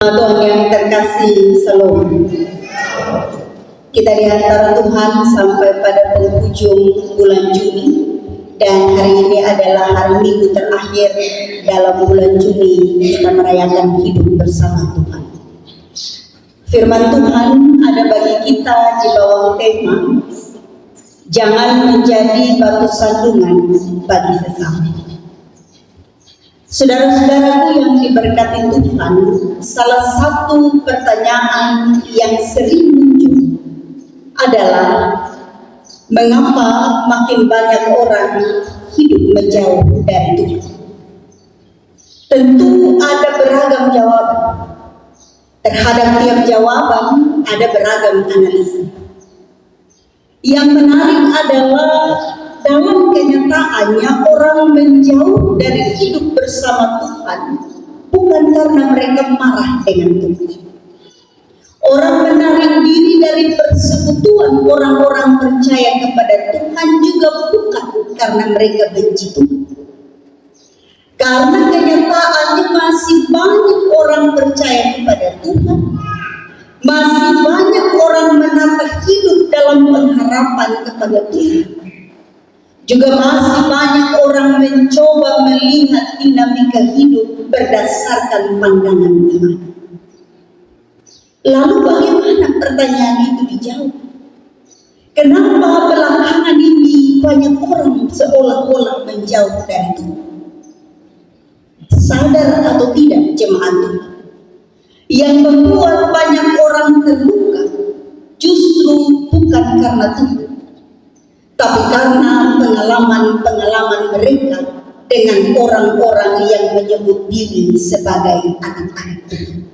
Tuhan yang terkasih, Shalom. Kita di antara Tuhan sampai pada penghujung bulan Juni, dan hari ini adalah hari Minggu terakhir dalam bulan Juni. Kita merayakan hidup bersama Tuhan. Firman Tuhan ada bagi kita di bawah tema jangan menjadi batu sandungan bagi sesama. Saudara-saudaraku yang diberkati Tuhan, salah satu pertanyaan yang sering muncul adalah mengapa makin banyak orang hidup menjauh dari Tuhan? Tentu ada beragam jawaban. Terhadap tiap jawaban ada beragam analisa. Yang menarik adalah dalam kenyataannya orang menjauh dari hidup bersama Tuhan bukan karena mereka marah dengan Tuhan. Orang menarik diri dari persekutuan orang-orang percaya kepada Tuhan juga bukan karena mereka benci Tuhan. Karena kenyataannya masih banyak orang percaya kepada Tuhan. Masih banyak orang menata hidup dalam pengharapan kepada Tuhan. Juga masih banyak orang mencoba melihat dinamika hidup berdasarkan pandangan iman. Lalu bagaimana pertanyaan itu dijawab? Kenapa belakangan ini banyak orang seolah-olah menjauh dari Tuhan? Sadar atau tidak jemaat Tuhan? Yang membuat banyak orang terluka justru bukan karena Tuhan, tapi karena pengalaman-pengalaman mereka dengan orang-orang yang menyebut diri sebagai anak-anak Tuhan.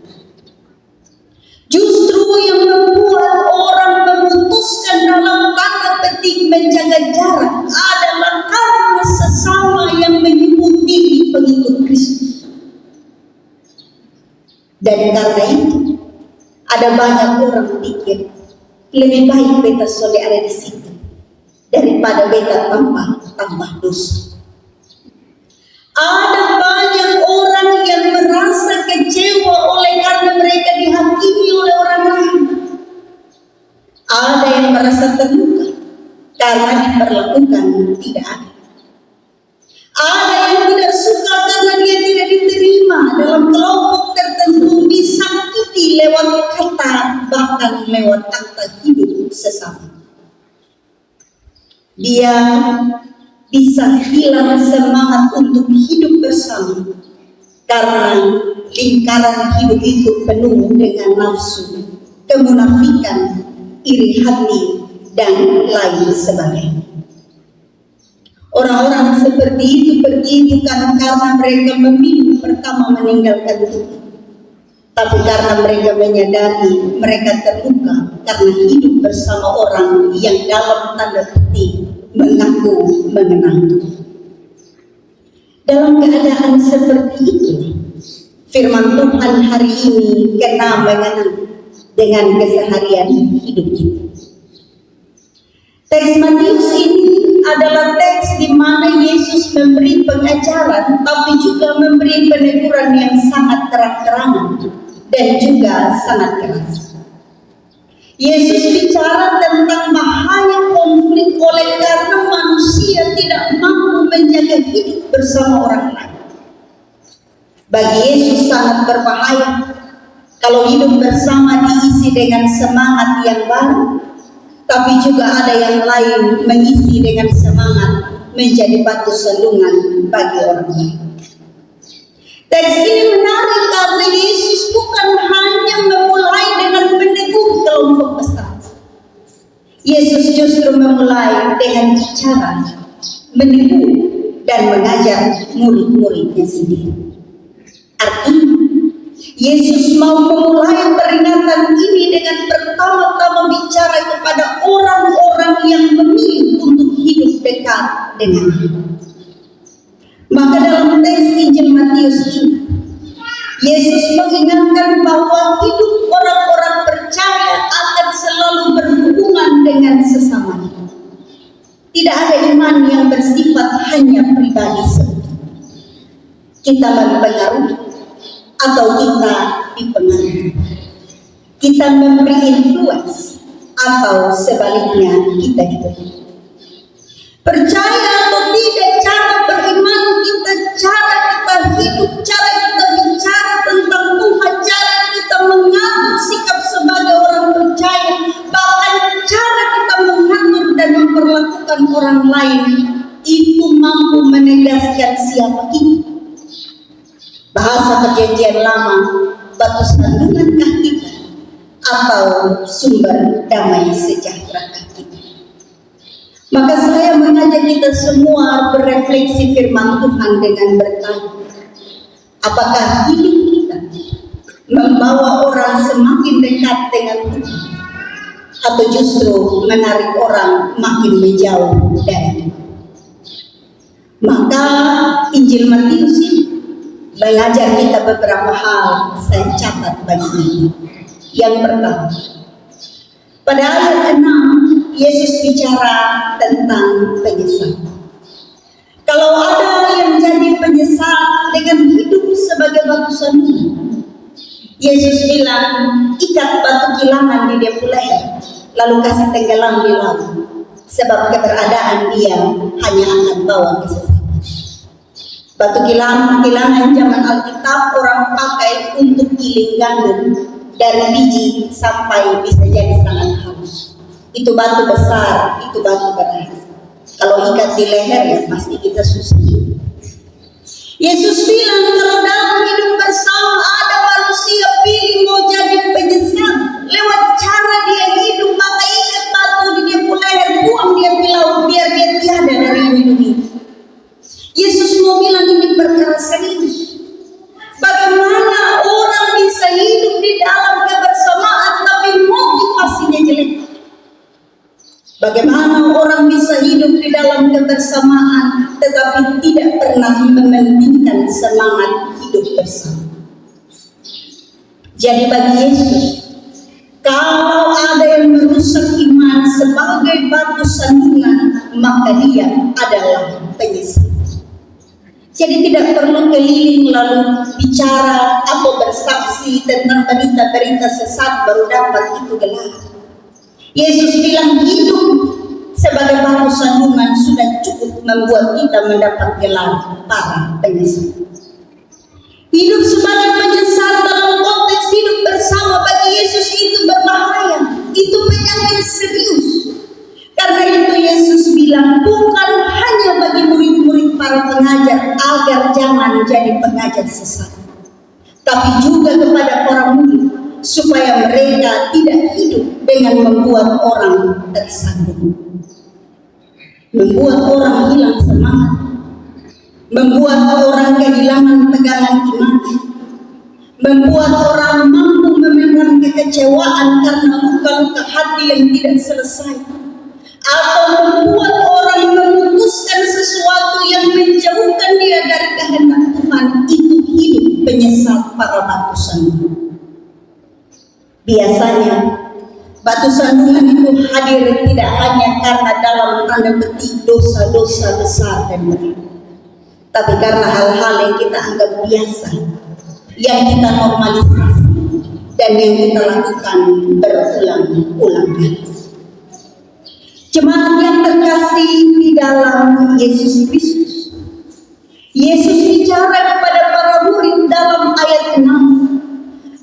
Justru yang membuat orang memutuskan dalam tanda petik menjaga jarak adalah karena sesama yang menyebut diri pengikut Kristus. Dan karena itu, ada banyak orang pikir lebih baik beta soleh ada di situ daripada beta tambah dosa. Ada banyak orang yang merasa kecewa oleh karena mereka dihakimi oleh orang lain. Ada yang merasa terluka karena diperlakukan tidak adil. Ada yang tidak suka karena dia tidak diterima dalam kelompok tertentu, disakiti lewat kata, bahkan lewat kata hidup sesama. Dia bisa hilang semangat untuk hidup bersama karena lingkaran hidup itu penuh dengan nafsu, kemunafikan, iri hati, dan lain sebagainya. Orang-orang seperti itu pergi bukan karena mereka memilih pertama meninggalkan Tuhan, tapi karena mereka menyadari mereka terluka karena hidup bersama orang yang dalam tanda petik mengaku mengenal Tuhan. Dalam keadaan seperti itu, firman Tuhan hari ini kena mengenang dengan keseharian hidup kita. Teks Matius ini adalah teks di mana Yesus memberi pengajaran, tapi juga memberi peneguran yang sangat terang-terangan dan juga sangat keras. Yesus bicara tentang bahaya konflik oleh karena manusia tidak mampu menjaga hidup bersama orang lain. Bagi Yesus sangat berbahaya kalau hidup bersama diisi dengan semangat yang baru, tapi juga ada yang lain mengisi dengan semangat menjadi batu sandungan bagi orang lain. Teks ini menarik karena Yesus bukan hanya memulai dengan menegur kelompok besar. Yesus justru memulai dengan bicara, menegur, dan mengajar murid-muridnya sendiri. Artinya, Yesus mau memulai peringatan ini dengan pertama-tama bicara kepada orang-orang yang memilih untuk hidup dekat dengan Dia. Maka dalam teks Injil Matius ini, Yesus mengingatkan bahwa hidup orang-orang percaya akan selalu berhubungan dengan sesamanya. Tidak ada iman yang bersifat hanya pribadi semata. Kita mempengaruhi atau kita dipengaruhi. Kita memberi influence atau sebaliknya kita diberi. Percaya atau tidak, cara beriman kita, cara kita hidup, cara kita bicara tentang Tuhan, cara kita mengatur sikap sebagai orang percaya, bahkan cara kita mengatur dan memperlakukan orang lain, itu mampu menegaskan siapa kita. Bahasa Perjanjian Lama, batu sandungankah kita atau sumber damai sejahtera kita? Maka saya mengajak kita semua berefleksi firman Tuhan dengan bertanya, apakah hidup kita membawa orang semakin dekat dengan Tuhan, atau justru menarik orang makin menjauh dari Tuhan? Maka Injil Matius ini belajar kita beberapa hal, saya catat bagi ini. Yang pertama, pada ayat 6, Yesus bicara tentang penyesat. Kalau ada yang jadi penyesat dengan hidup sebagai batu sandungan, Yesus bilang, ikat batu kilangan di dia leher, lalu kasih tenggelam di laut, sebab keberadaan dia hanya akan bawa kesesatan. Batu kilangan zaman Alkitab orang pakai untuk giling gandum dari biji sampai bisa jadi sangat halus. Itu batu besar, itu batu berat. Kalau ikat di leher ya pasti kita susah. Yesus bilang kalau dalam hidup bersama ada manusia pilih mau jadi penyesat lewat cara dia hidup, maka ikat batu di dia leher, buang dia di laut biar dia tiada dari hidup ini. Yesus mau bilang ini perkara serius. Bagaimana orang bisa hidup di dalam kebersamaan tapi motivasinya jelek? Bagaimana orang bisa hidup di dalam kebersamaan tetapi tidak pernah mementingkan semangat hidup bersama? Jadi bagi Yesus, kalau ada yang merusak iman sebagai batu sandungan, maka dia adalah penyesat. Jadi tidak perlu keliling lalu bicara atau bersaksi tentang berita-berita sesat baru dapat itu gelar. Yesus bilang hidup sebagai batu sandungan sudah cukup membuat kita mendapat gelar para penyesat. Hidup sebagai penyesat dalam konteks hidup bersama bagi Yesus itu berbahaya. Itu penyakit serius. Karena itu Yesus bilang bukan hanya bagi murid-murid para pengajar agar jangan jadi pengajar sesat, tapi juga kepada para murid supaya mereka tidak hidup dengan membuat orang tersandung, membuat orang hilang semangat, membuat orang kehilangan tegangan iman, membuat orang mampu memendam kekecewaan karena luka-luka hati yang tidak selesai, atau membuat orang memutuskan sesuatu yang menjauhkan dia dari kehendak Tuhan. Itu hidup penyesat para batu sandungan. Biasanya batu sandungan itu hadir tidak hanya karena dalam tanda petik dosa-dosa besar dan berat, tapi karena hal-hal yang kita anggap biasa, yang kita normalisasi, dan yang kita lakukan berulang-ulang kali. Jemaat yang terkasih di dalam Yesus Kristus, Yesus bicara kepada para murid dalam ayat 6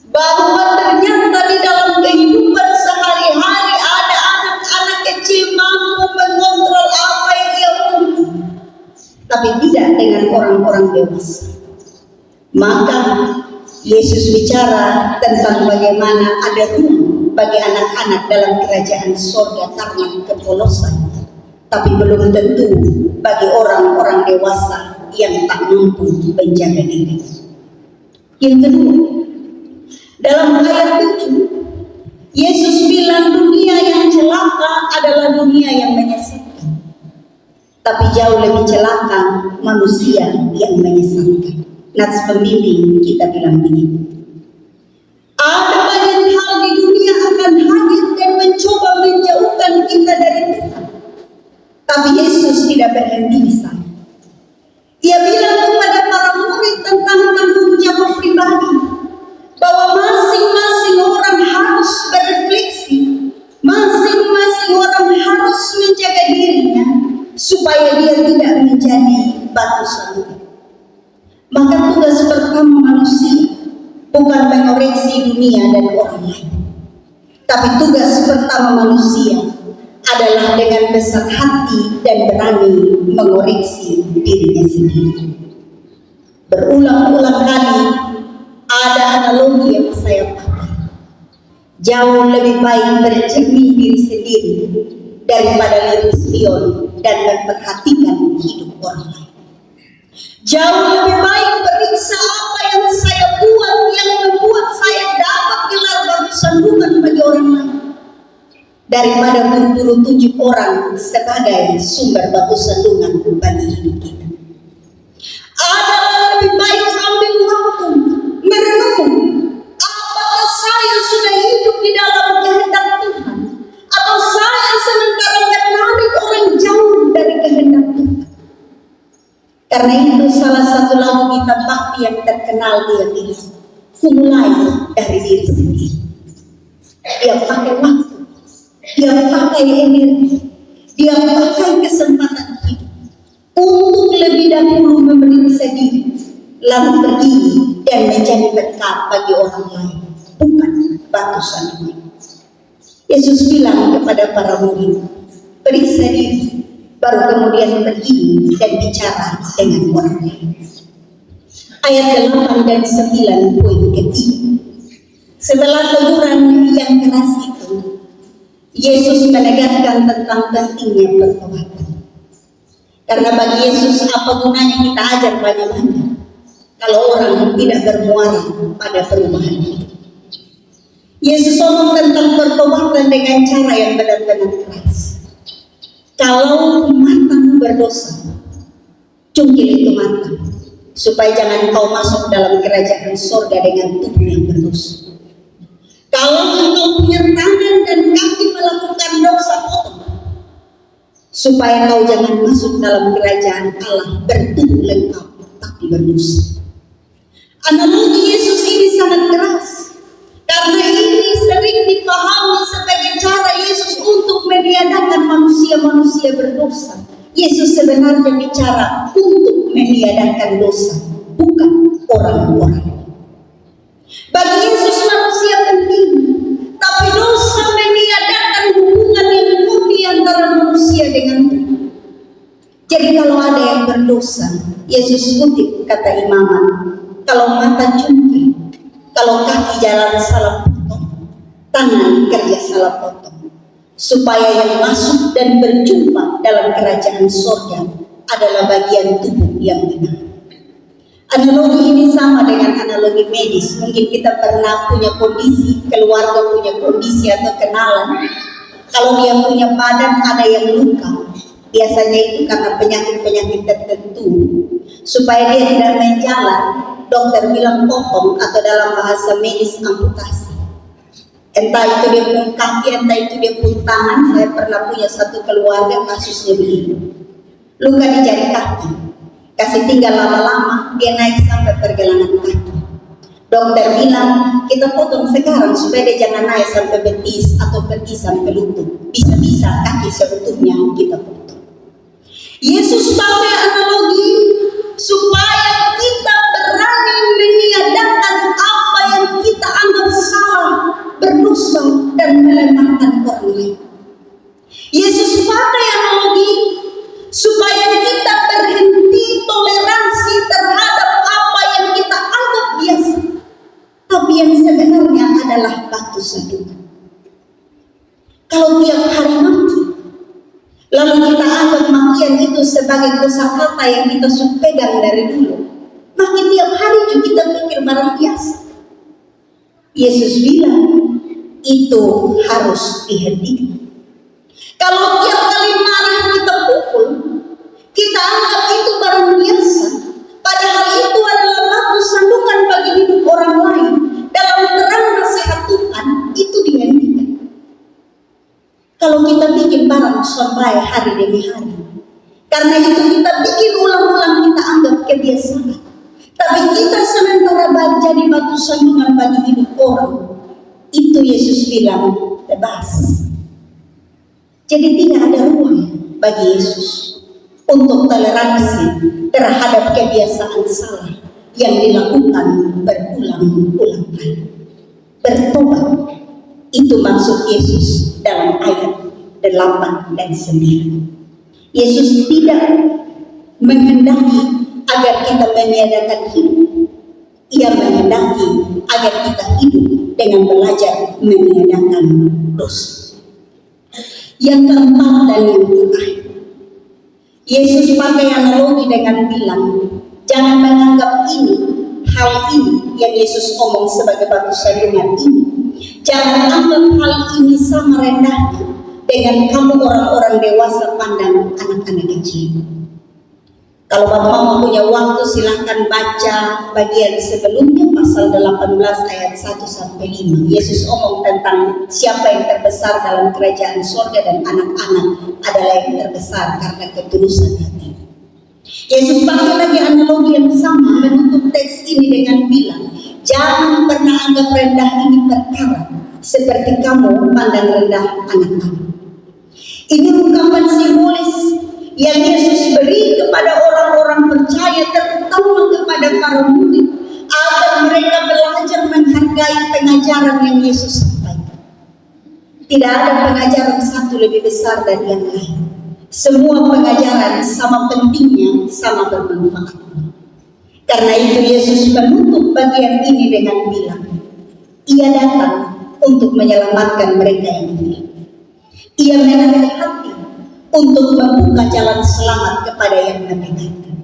bahwa ternyata di dalam kehidupan sehari-hari ada anak-anak kecil mampu mengontrol apa yang ia mampu, tapi tidak dengan orang-orang dewasa. Maka Yesus bicara tentang bagaimana ada ruang bagi anak-anak dalam kerajaan surga karena kepolosan, tapi belum tentu bagi orang-orang dewasa yang tak mampu menjaga diri. Yang kedua, dalam ayat 7, Yesus bilang dunia yang celaka adalah dunia yang menyesatkan, tapi jauh lebih celaka manusia yang menyesatkan. Nats pembimbing kita bilang begini, ada banyak hal di dunia akan hadir dan mencoba menjauhkan kita dari Tuhan, tapi Yesus tidak berhenti di sana. Ia bilang kepada para murid tentang tanggung jawab pribadi, bahwa supaya dia tidak menjadi batu sandungan. Maka tugas pertama manusia bukan mengoreksi dunia dan orang lain, tapi tugas pertama manusia adalah dengan besar hati dan berani mengoreksi dirinya sendiri. Berulang-ulang kali ada analogi yang saya pakai. Jauh lebih baik bercermin diri sendiri daripada lirik spion dan memperhatikan hidup orang lain. Jauh lebih baik periksa apa yang saya buat yang membuat saya dapat gelar batu sandungan bagi orang lain, daripada buru-buru tunjuk orang sebagai sumber batu sandungan bagi hidup kita. Ada lebih baik ambil waktu merenung, apakah saya sudah hidup di dalam kehendak Tuhan, atau saya sementara menarik orang jauh dari kehendak Tuhan. Karena itu salah satu lagu kita bakti yang terkenal dia bilang, mulai dari diri sendiri. Dia pakai waktu, dia pakai energi, dia pakai kesempatan hidup untuk lebih dahulu memeriksa diri, lalu pergi dan menjadi berkat bagi orang lain, bukan batu sandungan. Yesus bilang kepada para murid, periksa diri, baru kemudian pergi dan bicara dengan orang lain. Ayat 8 dan 9 poin ketiga. Setelah teguran yang keras itu, Yesus menegaskan tentang pentingnya pertobatan. Karena bagi Yesus apa gunanya kita ajar banyak-banyak kalau orang tidak bermuara pada perubahan hidup. Yesus ngomong tentang pertobatan dengan cara yang benar-benar keras. Kalau matamu berdosa, cungkil itu mata, supaya jangan kau masuk dalam kerajaan surga dengan tubuh yang berdosa. Kalau engkau punya tangan dan kaki melakukan dosa, potong, supaya kau jangan masuk dalam kerajaan Allah bertubuh lengkap tapi berdosa. Analogi Yesus ini sangat keras, karena ini sering dipahami sebagai cara Yesus untuk meniadakan manusia-manusia berdosa. Yesus sebenarnya bicara untuk meniadakan dosa, bukan orang-orang. Bagi Yesus manusia penting, tapi dosa meniadakan hubungan yang murni antara manusia dengan Tuhan. Jadi kalau ada yang berdosa, Yesus kutip kata imaman, kalau mata cungkil, kalau kaki jalan salah potong, tangan kerja salah potong, supaya yang masuk dan berjumpa dalam kerajaan surga adalah bagian tubuh yang benar. Analogi ini sama dengan analogi medis. Mungkin kita pernah punya kondisi, keluarga punya kondisi atau kenalan. Kalau dia punya badan ada yang luka, biasanya itu karena penyakit-penyakit tertentu. Supaya dia tidak menjalan, dokter bilang potong atau dalam bahasa medis amputasi. Entah itu dia pun kaki, entah itu dia pun tangan. Saya pernah punya satu keluarga kasusnya begini. Luka di jari kaki, kasih tinggal lama-lama dia naik sampai pergelangan kaki. Dokter bilang kita potong sekarang supaya dia jangan naik sampai betis atau pergi sampai lutut. Bisa-bisa kaki seutuhnya kita potong. Yesus pakai analogi supaya kita berani meniadakan apa yang kita anggap salah, berdosa dan melemahkan orang lain. Yesus pakai analogi supaya kita berhenti toleransi terhadap apa yang kita anggap biasa, tapi yang sebenarnya adalah batu sandungan. Kalau tiap hari maki, lalu kita anggap makian itu sebagai kosakata yang kita sudah pegang dari dulu, makin tiap hari juga kita pikir barang biasa. Yesus bilang itu harus dihentikan. Kalau tiap kali marah kita pukul, kita anggap itu barang biasa, padahal itu adalah batu sandungan bagi hidup orang lain. Dalam terang nasihat Tuhan itu dihentikan. Kalau kita bikin barang sampai hari demi hari, karena itu kita bikin ulang-ulang, kita anggap kebiasaan. Tapi kita sementara jadi batu sandungan bagi hidup orang. Itu Yesus bilang bebas. Jadi tidak ada ruang bagi Yesus untuk toleransi terhadap kebiasaan salah yang dilakukan berulang-ulang kali. Bertobat, itu maksud Yesus dalam ayat 8 dan 9. Yesus tidak menghendaki agar kita meniadakan hidup. Ia menghendaki agar kita hidup dengan belajar meniadakan dosa. Yang keempat dan yang terakhir, Yesus pakai analogi dengan bilang, jangan menganggap hal ini yang Yesus omong sebagai batu sandungan ini, jangan anggap hal ini sama rendahnya dengan kamu orang-orang dewasa pandang anak-anak kecil. Kalau Bapak punya waktu silahkan baca bagian sebelumnya pasal 18 ayat 1 sampai 5. Yesus omong tentang siapa yang terbesar dalam kerajaan surga dan anak-anak adalah yang terbesar karena ketulusan hati. Yesus pakai lagi analogi yang sama menutup teks ini dengan bilang, jangan pernah anggap rendah ini perkara seperti kamu pandang rendah anak-anak. Ini ungkapan simbolis yang Yesus beri kepada orang-orang percaya, terutama kepada para murid, agar mereka belajar menghargai pengajaran yang Yesus sampaikan. Tidak ada pengajaran satu lebih besar dari yang lain. Semua pengajaran sama pentingnya, sama bermanfaatnya. Karena itu Yesus menutup bagian ini dengan bilang, Ia datang untuk menyelamatkan mereka yang hilang. Ia menasihati untuk membuka jalan selamat kepada yang mendengarkan.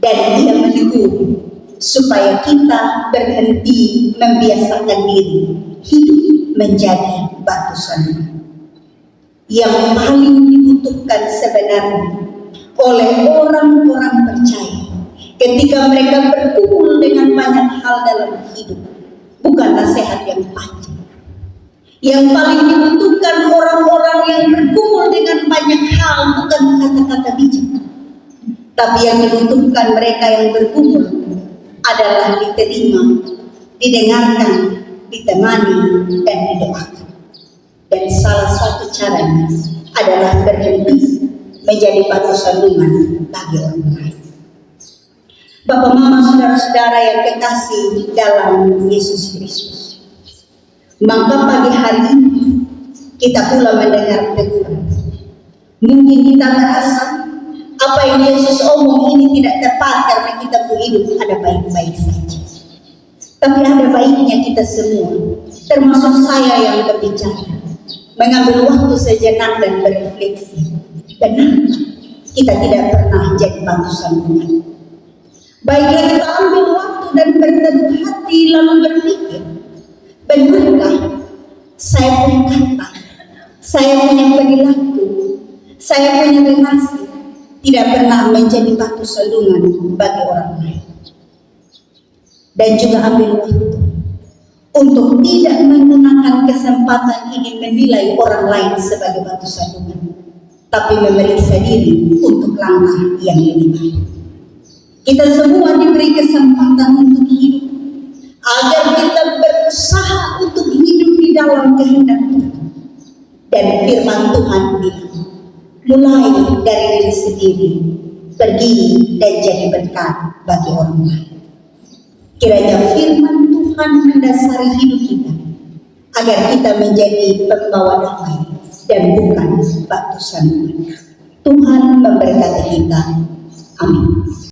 Dan Ia menegur supaya kita berhenti membiasakan diri hidup menjadi batu sandungan. Yang paling dibutuhkan sebenarnya oleh orang-orang percaya ketika mereka berkumpul dengan banyak hal dalam hidup, bukan nasihat yang panjang. Yang paling dibutuhkan orang-orang yang berkumpul dengan banyak hal bukan kata-kata bijak, tapi yang dibutuhkan mereka yang berkumpul adalah diterima, didengarkan, ditemani, dan didoakan. Dan salah satu caranya adalah berhenti menjadi batu sandungan bagi orang lain. Bapak, Mama, saudara-saudara yang kekasih dalam Yesus Kristus, maka pagi hari ini kita pula mendengar teguran. Mungkin kita merasa apa yang Yesus omong ini tidak tepat karena kita hidup ada baik-baik saja. Tapi ada baiknya kita semua, termasuk saya yang berbicara, mengambil waktu sejenak dan berefleksi. Benar, kita tidak pernah jadi batu sandungan. Baiklah kita ambil waktu dan berteduh hati lalu berpikir, benarkah saya punya kata, saya punya perilaku, saya punya relasi tidak pernah menjadi batu sandungan bagi orang lain? Dan juga ambil waktu untuk tidak menggunakan kesempatan ini menilai orang lain sebagai batu sandungan, tapi memeriksa diri untuk langkah yang lebih baik. Kita semua diberi kesempatan untuk hidup, agar kita berusaha untuk hidup di dalam kehendak Tuhan. Dan firman Tuhan bilang, mulai dari diri sendiri, pergi dan jadi berkat bagi orang lain. Kiranya firman Tuhan mendasari hidup kita, agar kita menjadi pembawa damai dan bukan batu sandungan. Tuhan memberkati kita. Amin.